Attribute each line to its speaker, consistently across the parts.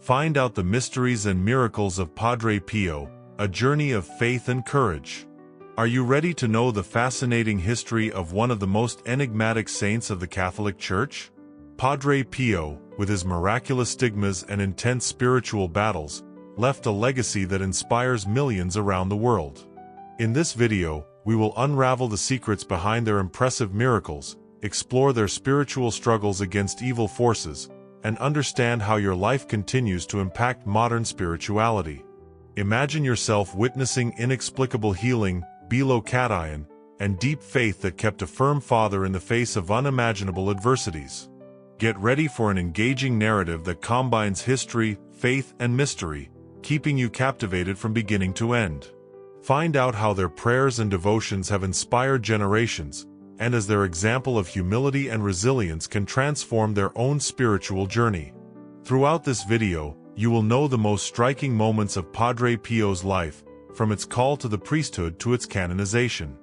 Speaker 1: Find out the mysteries and miracles of Padre Pio, a journey of faith and courage. Are you ready to know the fascinating history of one of the most enigmatic saints of the Catholic Church? Padre Pio, with his miraculous stigmas and intense spiritual battles, left a legacy that inspires millions around the world. In this video, we will unravel the secrets behind their impressive miracles, explore their spiritual struggles against evil forces, and understand how your life continues to impact modern spirituality. Imagine yourself witnessing inexplicable healing, bilocation, and deep faith that kept a firm father in the face of unimaginable adversities. Get ready for an engaging narrative that combines history, faith, and mystery, keeping you captivated from beginning to end. Find out how their prayers and devotions have inspired generations, and as their example of humility and resilience can transform their own spiritual journey. Throughout this video, you will know the most striking moments of Padre Pio's life, from its call to the priesthood to its canonization.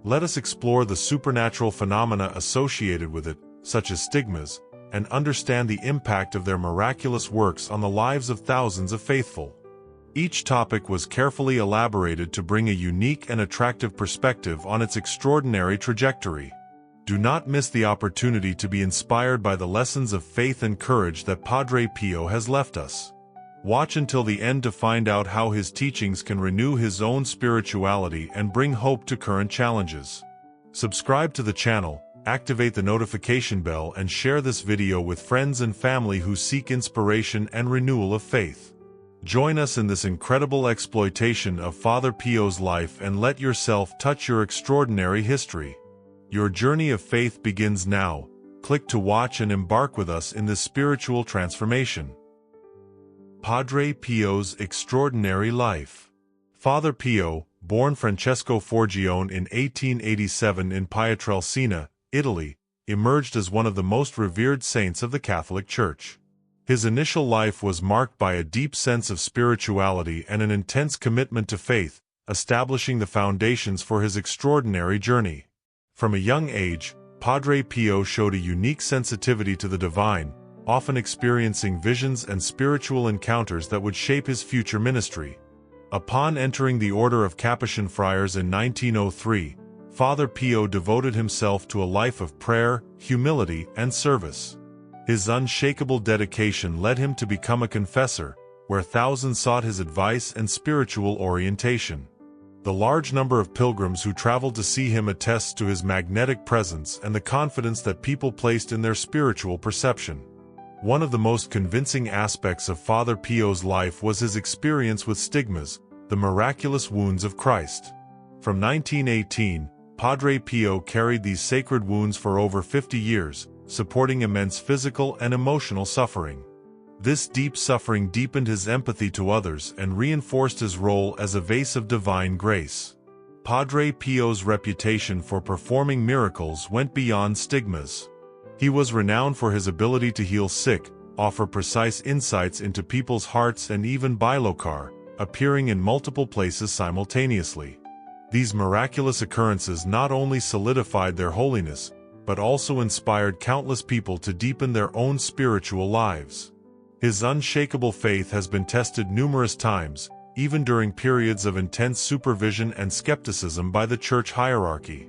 Speaker 1: Let us explore the supernatural phenomena associated with it, such as stigmas, and understand the impact of their miraculous works on the lives of thousands of faithful. Each topic was carefully elaborated to bring a unique and attractive perspective on its extraordinary trajectory. Do not miss the opportunity to be inspired by the lessons of faith and courage that Padre Pio has left us. Watch until the end to find out how his teachings can renew his own spirituality and bring hope to current challenges. Subscribe to the channel, activate the notification bell, and share this video with friends and family who seek inspiration and renewal of faith. Join us in this incredible exploitation of Father Pio's life and let yourself touch your extraordinary history. Your journey of faith begins now. Click to watch and embark with us in this spiritual transformation. Padre Pio's extraordinary life. Father Pio, born Francesco Forgione in 1887 in Pietrelcina, Italy, emerged as one of the most revered saints of the Catholic Church. His initial life was marked by a deep sense of spirituality and an intense commitment to faith, establishing the foundations for his extraordinary journey. From a young age, Padre Pio showed a unique sensitivity to the divine, often experiencing visions and spiritual encounters that would shape his future ministry. Upon entering the order of Capuchin friars in 1903, Father Pio devoted himself to a life of prayer, humility, and service. His unshakable dedication led him to become a confessor, where thousands sought his advice and spiritual orientation. The large number of pilgrims who traveled to see him attests to his magnetic presence and the confidence that people placed in their spiritual perception. One of the most convincing aspects of Father Pio's life was his experience with stigmas, the miraculous wounds of Christ. From 1918, Padre Pio carried these sacred wounds for over 50 years, supporting immense physical and emotional suffering. This deep suffering deepened his empathy to others and reinforced his role as a vase of divine grace. Padre Pio's reputation for performing miracles went beyond stigmas. He was renowned for his ability to heal sick, offer precise insights into people's hearts, and even bilocar, appearing in multiple places simultaneously. These miraculous occurrences not only solidified their holiness, but also inspired countless people to deepen their own spiritual lives. His unshakable faith has been tested numerous times, even during periods of intense supervision and skepticism by the church hierarchy.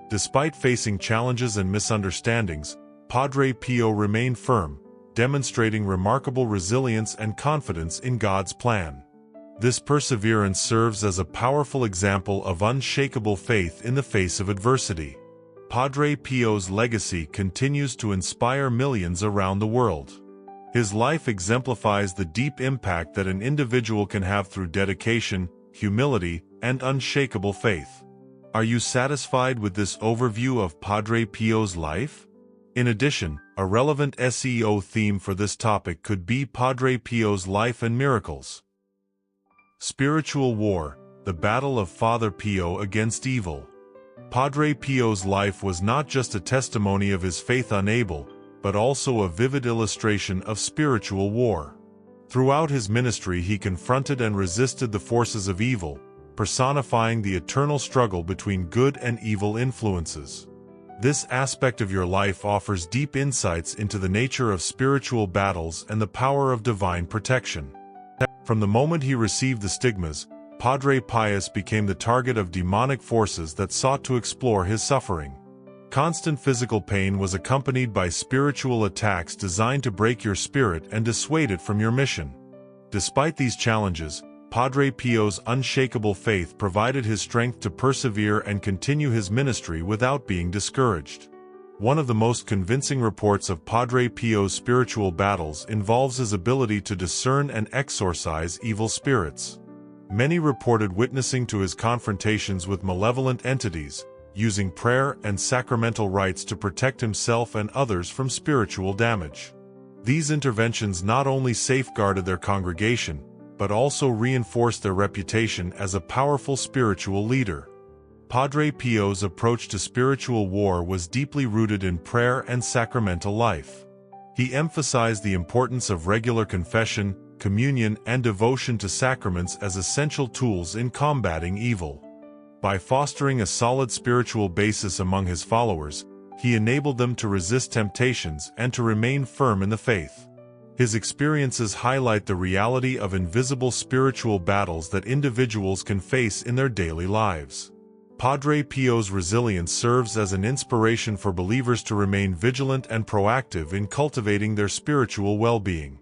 Speaker 1: Despite facing challenges and misunderstandings, Padre Pio remained firm, demonstrating remarkable resilience and confidence in God's plan. This perseverance serves as a powerful example of unshakable faith in the face of adversity. Padre Pio's legacy continues to inspire millions around the world. His life exemplifies the deep impact that an individual can have through dedication, humility, and unshakable faith. Are you satisfied with this overview of Padre Pio's life? In addition, a relevant SEO theme for this topic could be Padre Pio's life and miracles. Spiritual War, the battle of Father Pio against evil. Padre Pio's life was not just a testimony of his faith unable, but also a vivid illustration of spiritual war. Throughout his ministry he confronted and resisted the forces of evil, personifying the eternal struggle between good and evil influences. This aspect of your life offers deep insights into the nature of spiritual battles and the power of divine protection. From the moment he received the stigmas, Padre Pius became the target of demonic forces that sought to explore his suffering. Constant physical pain was accompanied by spiritual attacks designed to break your spirit and dissuade it from your mission. Despite these challenges, Padre Pio's unshakable faith provided his strength to persevere and continue his ministry without being discouraged. One of the most convincing reports of Padre Pio's spiritual battles involves his ability to discern and exorcise evil spirits. Many reported witnessing to his confrontations with malevolent entities, using prayer and sacramental rites to protect himself and others from spiritual damage. These interventions not only safeguarded their congregation, but also reinforced their reputation as a powerful spiritual leader. Padre Pio's approach to spiritual war was deeply rooted in prayer and sacramental life. He emphasized the importance of regular confession, communion, and devotion to sacraments as essential tools in combating evil. By fostering a solid spiritual basis among his followers, he enabled them to resist temptations and to remain firm in the faith. His experiences highlight the reality of invisible spiritual battles that individuals can face in their daily lives. Padre Pio's resilience serves as an inspiration for believers to remain vigilant and proactive in cultivating their spiritual well-being.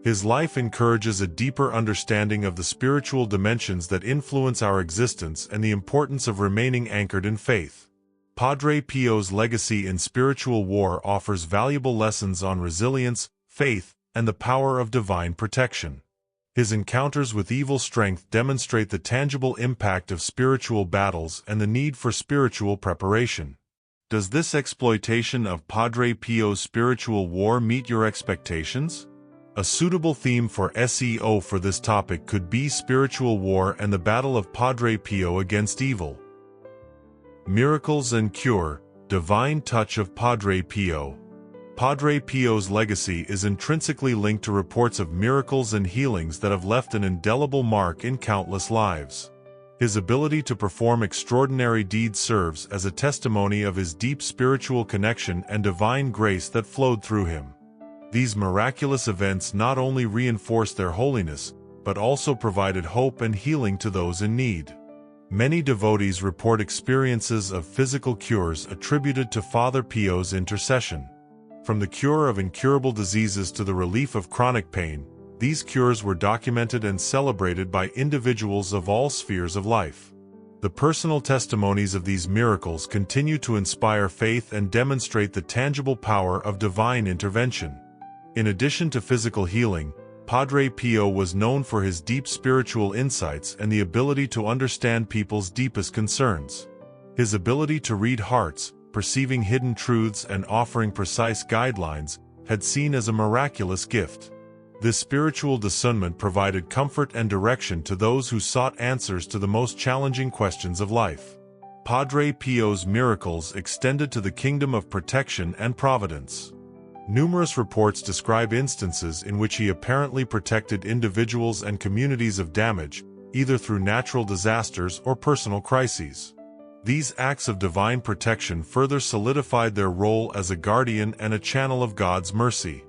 Speaker 1: His life encourages a deeper understanding of the spiritual dimensions that influence our existence and the importance of remaining anchored in faith. Padre Pio's legacy in spiritual war offers valuable lessons on resilience, faith, and the power of divine protection. His encounters with evil strength demonstrate the tangible impact of spiritual battles and the need for spiritual preparation. Does this exploitation of Padre Pio's spiritual war meet your expectations? A suitable theme for SEO for this topic could be spiritual war and the battle of Padre Pio against evil. Miracles and cure, divine touch of Padre Pio. Padre Pio's legacy is intrinsically linked to reports of miracles and healings that have left an indelible mark in countless lives. His ability to perform extraordinary deeds serves as a testimony of his deep spiritual connection and divine grace that flowed through him. These miraculous events not only reinforced their holiness, but also provided hope and healing to those in need. Many devotees report experiences of physical cures attributed to Father Pio's intercession. From the cure of incurable diseases to the relief of chronic pain, these cures were documented and celebrated by individuals of all spheres of life. The personal testimonies of these miracles continue to inspire faith and demonstrate the tangible power of divine intervention. In addition to physical healing, Padre Pio was known for his deep spiritual insights and the ability to understand people's deepest concerns. His ability to read hearts, perceiving hidden truths and offering precise guidelines, had seen as a miraculous gift. This spiritual discernment provided comfort and direction to those who sought answers to the most challenging questions of life. Padre Pio's miracles extended to the kingdom of protection and providence. Numerous reports describe instances in which he apparently protected individuals and communities of damage, either through natural disasters or personal crises. These acts of divine protection further solidified their role as a guardian and a channel of God's mercy.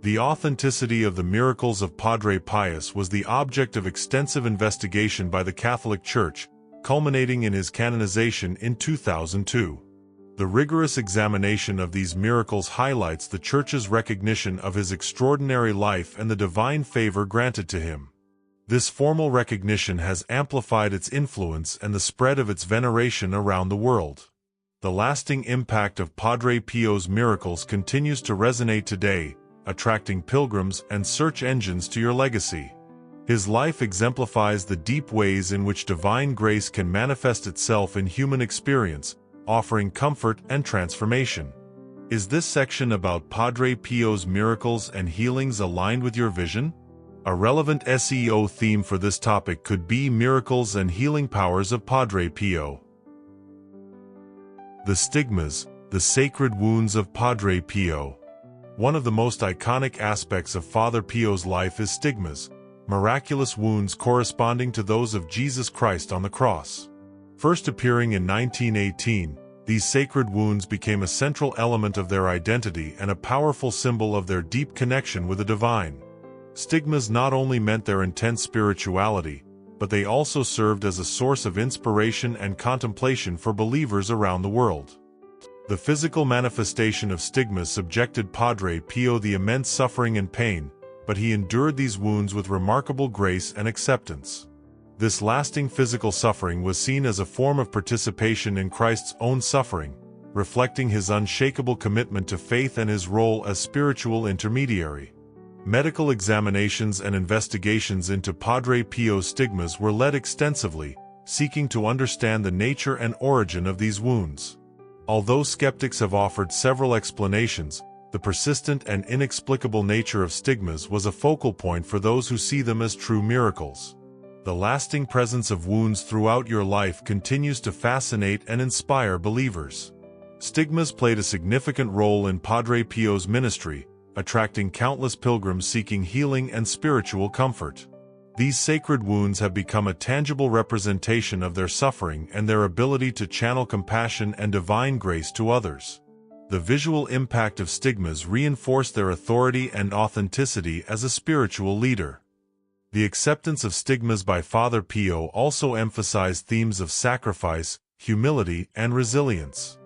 Speaker 1: The authenticity of the miracles of Padre Pius was the object of extensive investigation by the Catholic Church, culminating in his canonization in 2002. The rigorous examination of these miracles highlights the Church's recognition of his extraordinary life and the divine favor granted to him. This formal recognition has amplified its influence and the spread of its veneration around the world. The lasting impact of Padre Pio's miracles continues to resonate today, attracting pilgrims and search engines to your legacy. His life exemplifies the deep ways in which divine grace can manifest itself in human experience, offering comfort and transformation. Is this section about Padre Pio's miracles and healings aligned with your vision? A relevant SEO theme for this topic could be miracles and healing powers of Padre Pio. The stigmas, the sacred wounds of Padre Pio. One of the most iconic aspects of Father Pio's life is stigmas, miraculous wounds corresponding to those of Jesus Christ on the cross. First appearing in 1918, These sacred wounds became a central element of their identity and a powerful symbol of their deep connection with the divine. Stigmas not only meant their intense spirituality, but they also served as a source of inspiration and contemplation for believers around the world. The physical manifestation of stigmas subjected Padre Pio to immense suffering and pain, but he endured these wounds with remarkable grace and acceptance. This lasting physical suffering was seen as a form of participation in Christ's own suffering, reflecting his unshakable commitment to faith and his role as spiritual intermediary. Medical examinations and investigations into Padre Pio's stigmas were led extensively, seeking to understand the nature and origin of these wounds. Although skeptics have offered several explanations, the persistent and inexplicable nature of stigmas was a focal point for those who see them as true miracles. The lasting presence of wounds throughout your life continues to fascinate and inspire believers. Stigmas played a significant role in Padre Pio's ministry, attracting countless pilgrims seeking healing and spiritual comfort. These sacred wounds have become a tangible representation of their suffering and their ability to channel compassion and divine grace to others. The visual impact of stigmas reinforced their authority and authenticity as a spiritual leader. The acceptance of stigmas by Father Pio also emphasized themes of sacrifice, humility, and resilience.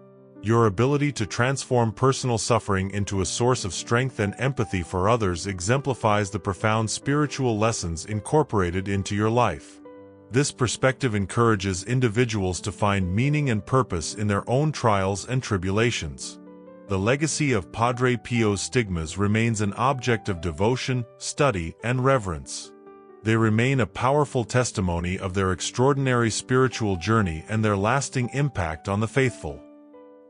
Speaker 1: Your ability to transform personal suffering into a source of strength and empathy for others exemplifies the profound spiritual lessons incorporated into your life. This perspective encourages individuals to find meaning and purpose in their own trials and tribulations. The legacy of Padre Pio's stigmas remains an object of devotion, study, and reverence. They remain a powerful testimony of their extraordinary spiritual journey and their lasting impact on the faithful.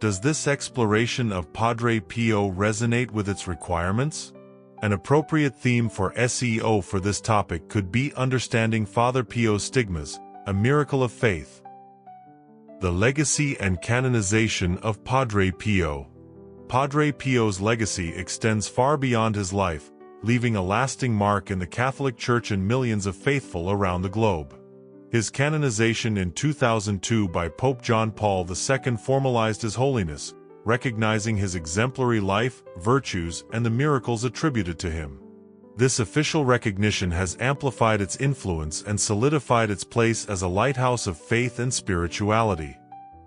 Speaker 1: Does this exploration of Padre Pio resonate with its requirements? An appropriate theme for SEO for this topic could be Understanding Father Pio's Stigmas, a Miracle of Faith. The legacy and canonization of Padre Pio. Padre Pio's legacy extends far beyond his life, leaving a lasting mark in the Catholic Church and millions of faithful around the globe. His canonization in 2002 by Pope John Paul II formalized his holiness, recognizing his exemplary life, virtues, and the miracles attributed to him. This official recognition has amplified its influence and solidified its place as a lighthouse of faith and spirituality.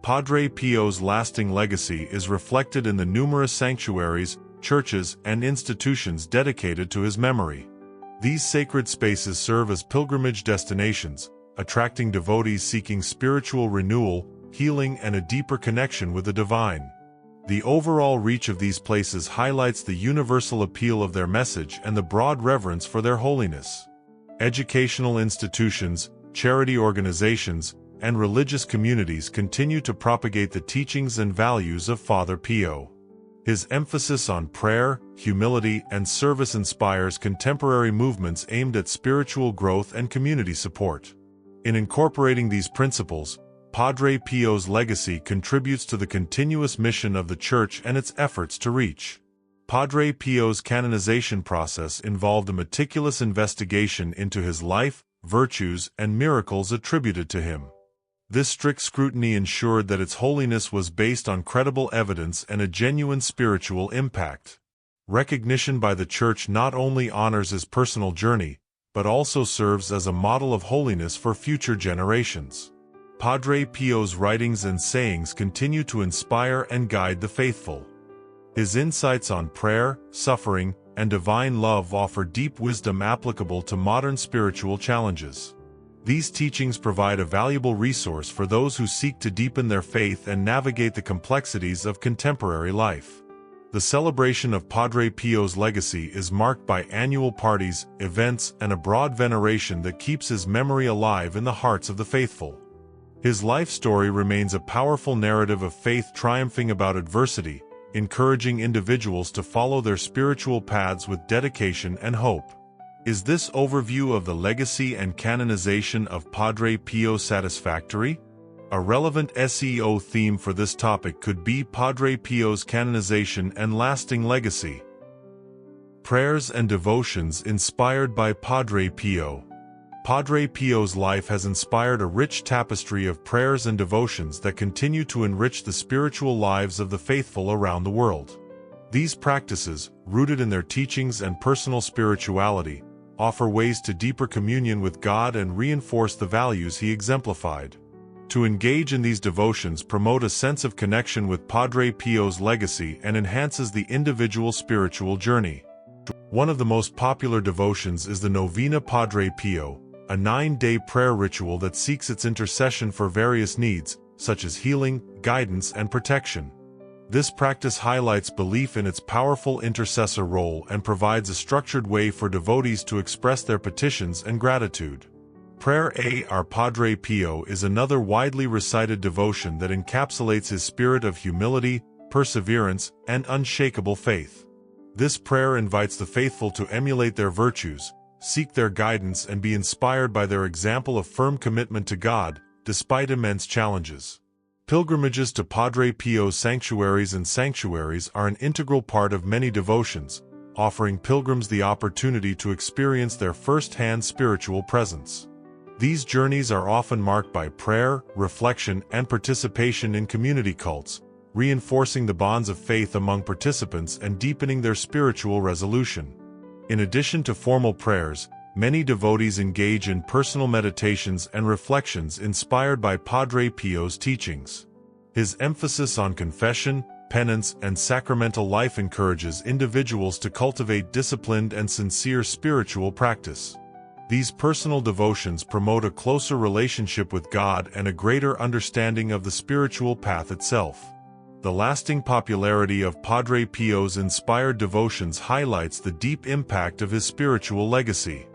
Speaker 1: Padre Pio's lasting legacy is reflected in the numerous sanctuaries, churches, and institutions dedicated to his memory. These sacred spaces serve as pilgrimage destinations, attracting devotees seeking spiritual renewal, healing, and a deeper connection with the divine. The overall reach of these places highlights the universal appeal of their message and the broad reverence for their holiness. Educational institutions, charity organizations, and religious communities continue to propagate the teachings and values of Father Pio. His emphasis on prayer, humility, and service inspires contemporary movements aimed at spiritual growth and community support. In incorporating these principles, Padre Pio's legacy contributes to the continuous mission of the Church and its efforts to reach. Padre Pio's canonization process involved a meticulous investigation into his life, virtues, and miracles attributed to him. This strict scrutiny ensured that its holiness was based on credible evidence and a genuine spiritual impact. Recognition by the Church not only honors his personal journey, but also serves as a model of holiness for future generations. Padre Pio's writings and sayings continue to inspire and guide the faithful. His insights on prayer, suffering, and divine love offer deep wisdom applicable to modern spiritual challenges. These teachings provide a valuable resource for those who seek to deepen their faith and navigate the complexities of contemporary life. The celebration of Padre Pio's legacy is marked by annual parties, events, and a broad veneration that keeps his memory alive in the hearts of the faithful. His life story remains a powerful narrative of faith triumphing about adversity, encouraging individuals to follow their spiritual paths with dedication and hope. Is this overview of the legacy and canonization of Padre Pio satisfactory? A relevant SEO theme for this topic could be Padre Pio's canonization and lasting legacy. Prayers and devotions inspired by Padre Pio. Padre Pio's life has inspired a rich tapestry of prayers and devotions that continue to enrich the spiritual lives of the faithful around the world. These practices, rooted in their teachings and personal spirituality, offer ways to deeper communion with God and reinforce the values he exemplified. To engage in these devotions promote a sense of connection with Padre Pio's legacy and enhances the individual's spiritual journey. One of the most popular devotions is the Novena Padre Pio, a 9-day prayer ritual that seeks its intercession for various needs, such as healing, guidance, and protection. This practice highlights belief in its powerful intercessor role and provides a structured way for devotees to express their petitions and gratitude. Prayer A Our Padre Pio is another widely recited devotion that encapsulates his spirit of humility, perseverance, and unshakable faith. This prayer invites the faithful to emulate their virtues, seek their guidance, and be inspired by their example of firm commitment to God, despite immense challenges. Pilgrimages to Padre Pio's sanctuaries are an integral part of many devotions, offering pilgrims the opportunity to experience their first-hand spiritual presence. These journeys are often marked by prayer, reflection, and participation in community cults, reinforcing the bonds of faith among participants and deepening their spiritual resolution. In addition to formal prayers, many devotees engage in personal meditations and reflections inspired by Padre Pio's teachings. His emphasis on confession, penance, and sacramental life encourages individuals to cultivate disciplined and sincere spiritual practice. These personal devotions promote a closer relationship with God and a greater understanding of the spiritual path itself. The lasting popularity of Padre Pio's inspired devotions highlights the deep impact of his spiritual legacy.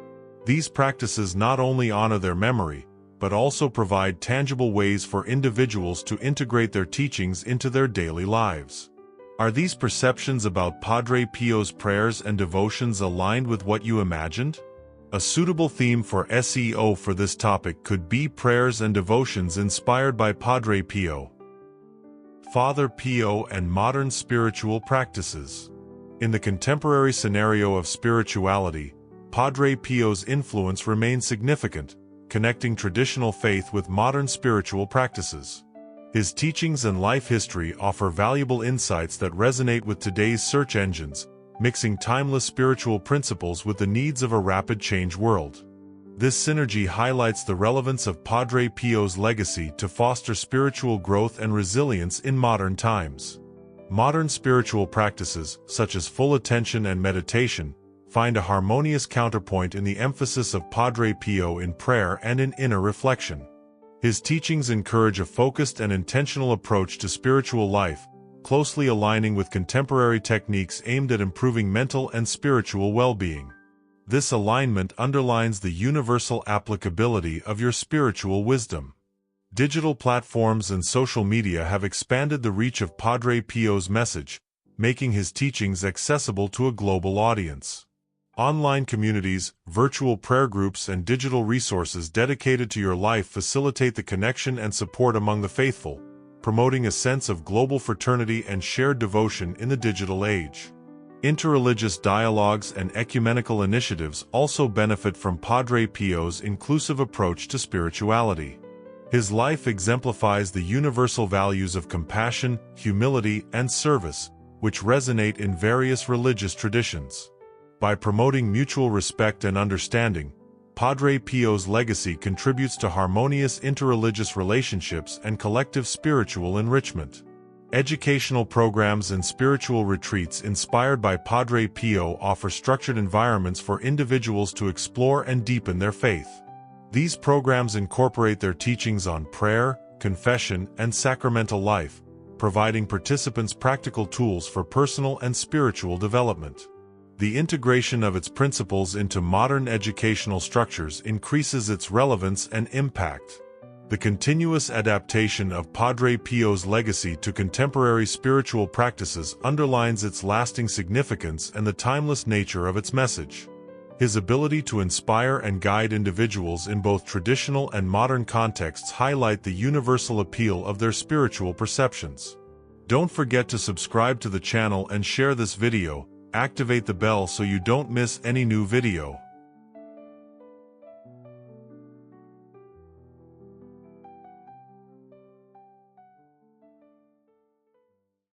Speaker 1: These practices not only honor their memory, but also provide tangible ways for individuals to integrate their teachings into their daily lives. Are these perceptions about Padre Pio's prayers and devotions aligned with what you imagined? A suitable theme for SEO for this topic could be prayers and devotions inspired by Padre Pio. Father Pio and modern spiritual practices. In the contemporary scenario of spirituality, Padre Pio's influence remains significant, connecting traditional faith with modern spiritual practices. His teachings and life history offer valuable insights that resonate with today's search engines, mixing timeless spiritual principles with the needs of a rapid change world. This synergy highlights the relevance of Padre Pio's legacy to foster spiritual growth and resilience in modern times. Modern spiritual practices, such as full attention and meditation, find a harmonious counterpoint in the emphasis of Padre Pio in prayer and in inner reflection. His teachings encourage a focused and intentional approach to spiritual life, closely aligning with contemporary techniques aimed at improving mental and spiritual well-being. This alignment underlines the universal applicability of your spiritual wisdom. Digital platforms and social media have expanded the reach of Padre Pio's message, making his teachings accessible to a global audience. Online communities, virtual prayer groups, and digital resources dedicated to your life facilitate the connection and support among the faithful, promoting a sense of global fraternity and shared devotion in the digital age. Interreligious dialogues and ecumenical initiatives also benefit from Padre Pio's inclusive approach to spirituality. His life exemplifies the universal values of compassion, humility, and service, which resonate in various religious traditions. By promoting mutual respect and understanding, Padre Pio's legacy contributes to harmonious interreligious relationships and collective spiritual enrichment. Educational programs and spiritual retreats inspired by Padre Pio offer structured environments for individuals to explore and deepen their faith. These programs incorporate their teachings on prayer, confession, and sacramental life, providing participants practical tools for personal and spiritual development. The integration of its principles into modern educational structures increases its relevance and impact. The continuous adaptation of Padre Pio's legacy to contemporary spiritual practices underlines its lasting significance and the timeless nature of its message. His ability to inspire and guide individuals in both traditional and modern contexts highlight the universal appeal of their spiritual perceptions. Don't forget to subscribe to the channel and share this video. Activate the bell so you don't miss any new video.